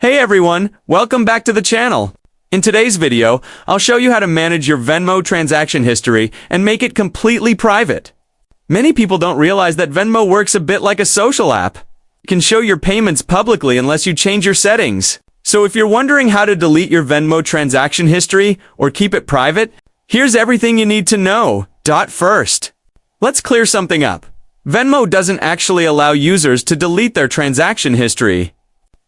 Hey everyone, welcome back to the channel. In today's video, I'll show you how to manage your Venmo transaction history and make it completely private. Many people don't realize that Venmo works a bit like a social app. You can show your payments publicly unless you change your settings. So if you're wondering how to delete your Venmo transaction history or keep it private, here's everything you need to know. First, let's clear something up. Venmo doesn't actually allow users to delete their transaction history.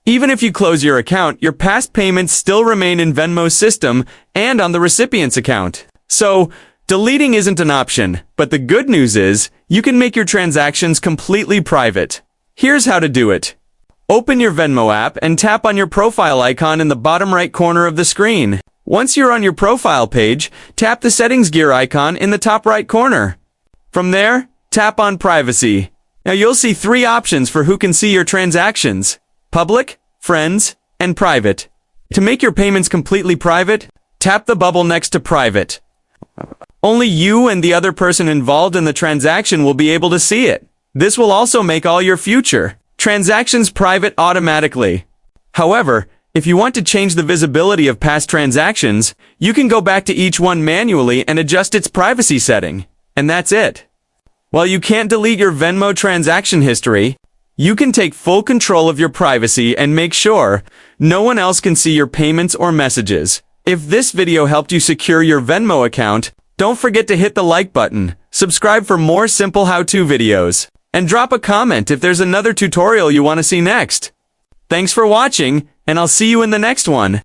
Even if you close your account, your past payments still remain in Venmo's system and on the recipient's account. So, deleting isn't an option, but the good news is, you can make your transactions completely private. Here's how to do it. Open your Venmo app and tap on your profile icon in the bottom right corner of the screen. Once you're on your profile page, tap the settings gear icon in the top right corner. From there, tap on Privacy. Now you'll see three options for who can see your transactions: Public, Friends, and Private. To make your payments completely private, tap the bubble next to Private. Only you and the other person involved in the transaction will be able to see it. This will also make all your future transactions private automatically. However, if you want to change the visibility of past transactions, you can go back to each one manually and adjust its privacy setting. And that's it. While you can't delete your Venmo transaction history, you can take full control of your privacy and make sure no one else can see your payments or messages. If this video helped you secure your Venmo account, don't forget to hit the like button, subscribe for more simple how-to videos, and drop a comment if there's another tutorial you want to see next. Thanks for watching, and I'll see you in the next one.